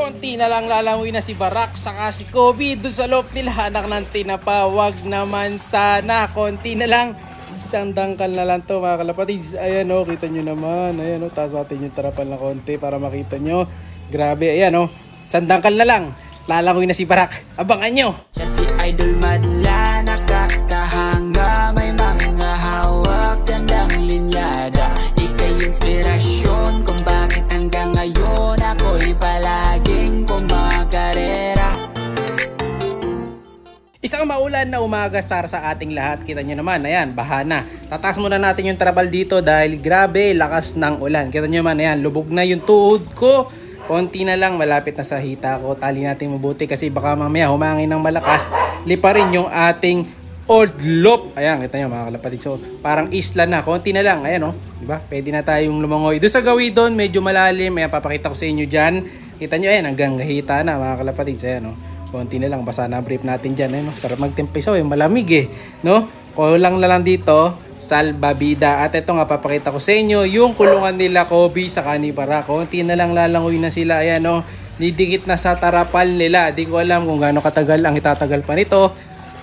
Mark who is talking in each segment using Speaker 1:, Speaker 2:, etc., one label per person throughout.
Speaker 1: konti na lang lalangoy na si Barak saka si Kobe dun sa loob nila. Anak ng tinapa, wag naman sana. Konti na lang. Isang dangkal na lang to mga kalapatids. Ayan o, kita nyo naman. Ayan o, taas natin yung tarapal na konti para makita nyo. Grabe, ayan o. Isang dangkal na lang. Lalangoy na si Barak. Abangan nyo.
Speaker 2: Siya si Idol Madla, nakakahanga. May mga hawak, gandang linyada. Ika'y inspirasyon kung bakit hanggang ngayon ako'y palaging kumakarera.
Speaker 1: Isang maulan na umaga para sa ating lahat. Kita nyo naman, ayan, bahana. Tataas muna natin yung trabal dito dahil grabe, lakas ng ulan. Kita nyo naman, ayan, lubog na yung tuhod ko. Konti na lang, malapit na sa hita ko. Tali natin mabuti kasi baka mamaya humangin ng malakas. Lipa rin yung ating old loop. Ayan, kita nyo mga kalapatid. So, parang isla na. Konti na lang. Ayan, oh. Diba? Pwede na tayong lumangoy. Doon sa gawin doon, medyo malalim. Ayan, papakita ko sa inyo dyan. Kita nyo, ayan, hanggang hita na mga kalapatid. Ayan, oh. Konti na lang. Basta na brief natin dyan. Ayan, oh. Sarap magtempisaw. Malamig eh. No? Kulang na lang dito. Salbabida. At ito nga papakita ko sa inyo yung kulungan nila Kobe sa ni Barak. Konti na lang lalangoy na sila. Ayan o. Didikit na sa tarapal nila. Di ko alam kung gaano katagal ang itatagal pa nito.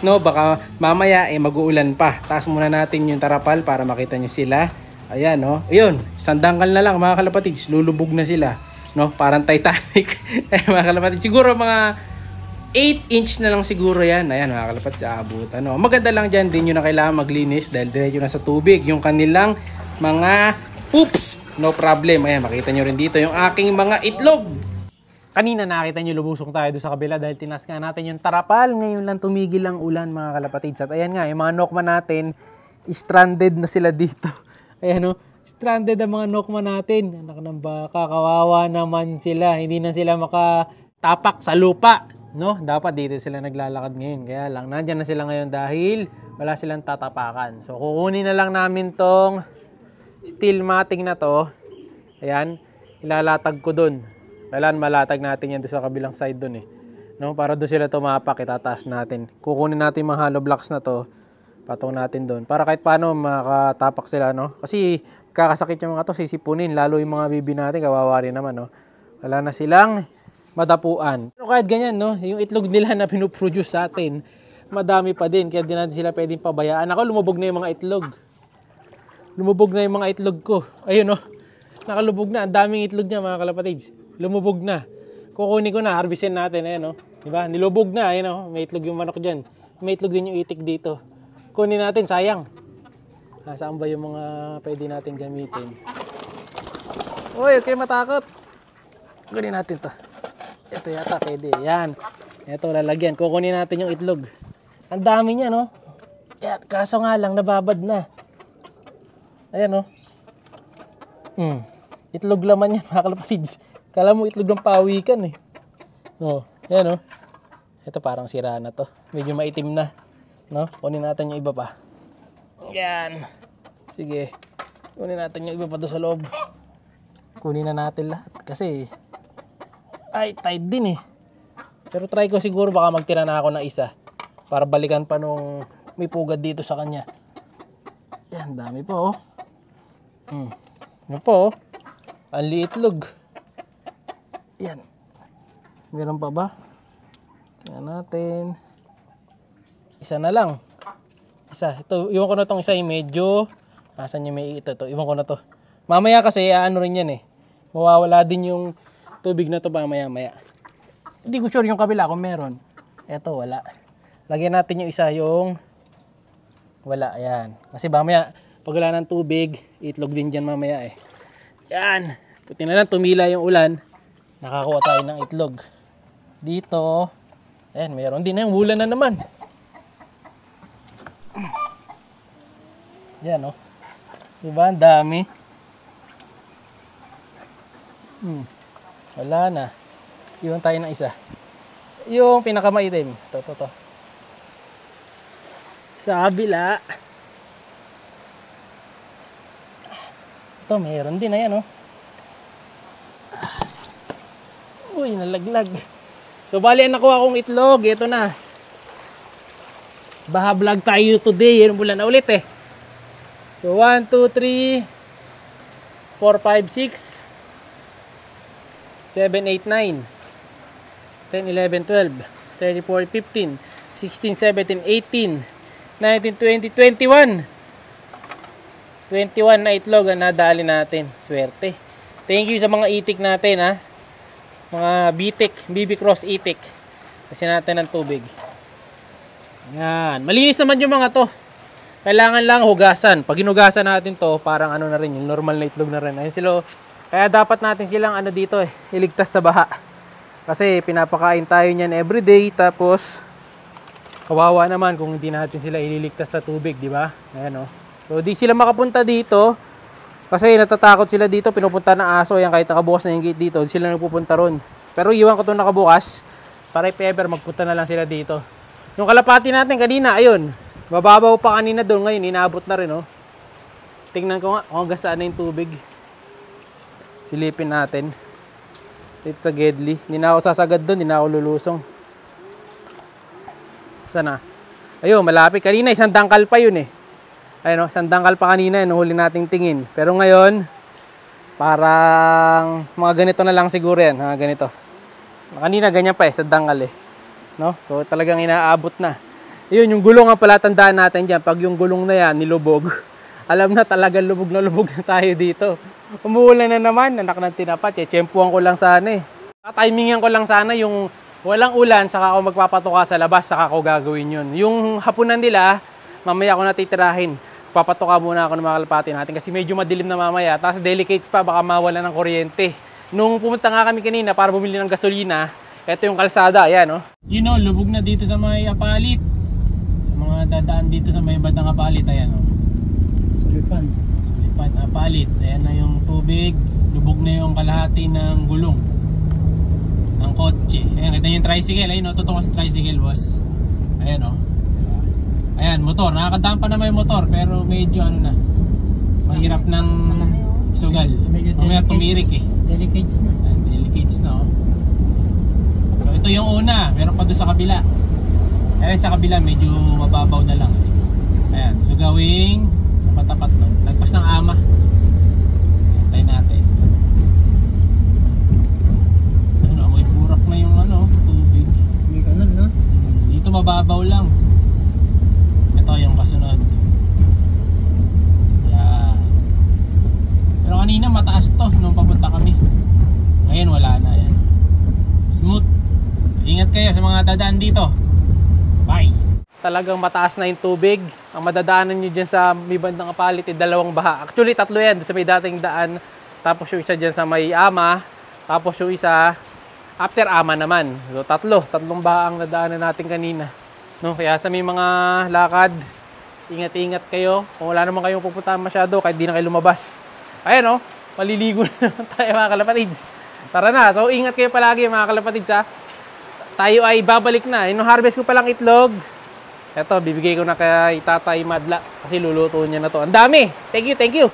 Speaker 1: No, baka mamaya mag-uulan pa. Taas muna natin yung tarapal para makita nyo sila. Ayan o. Ayun. Sandangkal na lang mga kalapatids. Lulubog na sila. No, parang Titanic. Mga kalapatids. Siguro mga 8-inch na lang siguro yan. Ayan mga kalapatids, aabutan. No? Maganda lang dyan, din nyo na kailangan maglinis dahil diretso na sa tubig yung kanilang mga poops. No problem. Ayan, makita nyo rin dito yung aking mga itlog. Kanina nakita nyo lumusong tayo doon sa kabila dahil tinas nga natin yung tarapal. Ngayon lang tumigil ang ulan mga kalapatids. At ayan nga, yung mga nokma natin, stranded na sila dito. Ayan o, stranded ang mga nokma natin. Anak ng baka, kawawa naman sila. Hindi na sila makatapak sa lupa. No, dapat dito sila naglalakad ngayon. Kaya lang, nandyan na sila ngayon dahil wala silang tatapakan. So, kukunin na lang namin tong steel matting na to. Ayan, ilalatag ko dun. Kailangan malatag natin yan doon sa kabilang side dun eh. No, para doon sila tumapak, itataas natin. Kukunin natin yung mga hollow blocks na to. Patong natin dun. Para kahit paano makatapak sila, no. Kasi kakasakit yung mga to, sisipunin. Lalo yung mga bibi natin, kawawa rin naman, no. Wala na silang madapuan. Pero kahit ganyan, no, yung itlog nila na pinuproduce sa atin, madami pa din. Kaya di natin sila pwedeng pabayaan. Ako, lumubog na yung mga itlog. Lumubog na yung mga itlog ko. Ayun, no. Nakalubog na. Ang daming itlog niya, mga kalapatids. Lumubog na. Kukunin ko na. Harvestin natin. Ayun, no. Diba? Nilubog na. Ayun, no. May itlog yung manok dyan. May itlog din yung itik dito. Kunin natin. Sayang. Saan ba yung mga pwede natin gamitin? Uy, okay matakot. Kunin natin to. Ito yata pwede. Yan. Ito lalagyan. Kukunin natin yung itlog. Ang dami niya, no? Yan. Kaso nga lang, nababad na. Ayan, no? Itlog laman yan, mga kalapatids. Kala mo itlog ng pawikan, eh. Oh, yan, no? Ito parang sira na to. Medyo maitim na. No? Kunin natin yung iba pa. Yan. Sige. Kunin natin yung iba pa doon sa loob. Kunin na natin lahat. Kasi ay, tight din eh. Pero try ko siguro baka magtira na ako ng isa. Para balikan pa nung may pugad dito sa kanya. Yan, dami pa oh. Yan po oh. Ang liitlog. Yan. Meron pa ba? Yan natin. Isa na lang. Isa. Ito, iwan ko na tong isa yung medyo. Asan yung may ito? Iwan ko na to. Mamaya kasi, ano rin yan eh. Mawawala din yung tubig na to ba maya-maya. Hindi ko sure yung kabila kung meron. Eto, wala. Lagyan natin yung isa yung wala. Ayan. Kasi mamaya, pag wala ng tubig, itlog din dyan mamaya eh. Yan. Puti na lang, tumila yung ulan. Nakakuha tayo ng itlog. Dito. Ayan, meron din na yung ulan na naman. Yan oh. Diba? Ang dami. Wala na. Iwan tayo ng isa. Yung pinakamaitim. Ito. Sa kabila. Ito, meron din. Ayan, oh. Uy, nalaglag. So, bali, nakuha kong itlog. Ito na. Baha vlog tayo today. Yan mula na ulit eh. So, 1, 2, 3, 4, 5, 6, 7, 8, 9. 10, 11, 12, 13, 14, 15, 16, 17, 18, 19, 20, 21. 21 na itlog ang nadali natin. Swerte. Thank you sa mga itik natin, ha. Mga bitik, BB Cross itik. Kasi natin ng tubig. Yan. Malinis naman yung mga to. Kailangan lang hugasan. Pag hinugasan natin to, parang ano na rin, yung normal na itlog na rin. Ayun sila. Kaya dapat natin silang ano dito iligtas sa baha. Kasi pinapakain tayo niyan everyday. Tapos, kawawa naman kung hindi natin sila ililigtas sa tubig, di ba? Ayan, oh. So, di sila makapunta dito. Kasi natatakot sila dito. Pinupunta ng aso. Yan, kahit nakabukas na yung gate dito, sila nagpupunta ron. Pero iwan ko ito nakabukas. Para if ever, magpunta na lang sila dito. Yung kalapati natin kanina, ayun. Mababaw pa kanina doon. Ngayon, inaabot na rin, oh. Tingnan ko nga kung hanggang saan na yung tubig. Silipin natin. Dito sa Gedli. Hindi na ako sasagad doon. Hindi na ako lulusong. Sana. Ayun, malapit. Kanina, isang dangkal pa yun, eh. Ayun, oh, isang dangkal pa kanina. Yung huli nating tingin. Pero ngayon, parang mga ganito na lang siguro yan. Mga ganito. Kanina, ganyan pa, sa dangkal, eh. No? So, talagang inaabot na. Ayun, yung gulong ang pala tandaan natin dyan. Pag yung gulong na yan, nilubog. Alam na talaga lubog na tayo dito. Umuulan na naman, anak ng tinapat. Tiyempuhan ko lang sana, eh. Timingan ko lang sana yung walang ulan, saka ako magpapatuka sa labas, saka ako gagawin yun. Yung hapunan nila, mamaya ako natitirahin. Papatuka muna ako ng mga kalapati natin kasi medyo madilim na mamaya. Tapos delicates pa, baka mawala ng kuryente. Nung pumunta nga kami kanina para bumili ng gasolina, ito yung kalsada, ayan, oh. You know, lubog na dito sa may Apalit. Sa mga dadaan dito sa may bandang Apalit, ayan, oh. Sulipan, Apalit. Ayan na yung tubig. Lubog na yung kalahati ng gulong ng kotse. Ayan, kita yung tricycle. Ayun, oh, totoo sa tricycle, boss. Ayan, oh. Diba? Ayan, motor. Nakakadaan pa naman yung motor, pero medyo ano na. Mahirap ng sugal. Mamaya tumirik, eh.
Speaker 3: Delicates na.
Speaker 1: Ayan, delicates na, oh. So, ito yung una. Meron pa doon sa kabila. Ayan, sa kabila, medyo mababaw na lang. Ayan, so gawing tapat to. Lagpas ng ama. Hintay natin. Ano, may burak na yung ano, tubig.
Speaker 3: May ganun, no?
Speaker 1: Dito mababaw lang. Ito yung kasunod. Yeah. Pero kanina mataas to nung papunta kami. Ngayon wala na yan. Smooth. Ingat kayo sa mga dadaan dito. Bye. Talagang mataas na yung tubig. Ang madadaanan nyo dyan sa may bandang Apalit, dalawang baha. Actually, tatlo yan. Sa may dating daan. Tapos yung isa dyan sa may Ama. Tapos yung isa after Ama naman. So, tatlong baha ang nadaanan natin kanina. No? Kaya sa may mga lakad, ingat-ingat kayo. Kung wala naman kayong pupuntahan masyado, kahit di na kayo lumabas. Ayan, oh, maliligo na naman tayo mga kalapatids. Tara na. So, ingat kayo palagi mga kalapatids, ha. Tayo ay babalik na. Yung harvest ko palang itlog. Eto, bibigay ko na kay Tatay Madla kasi luluto niya na to. Ang dami! Thank you, thank you!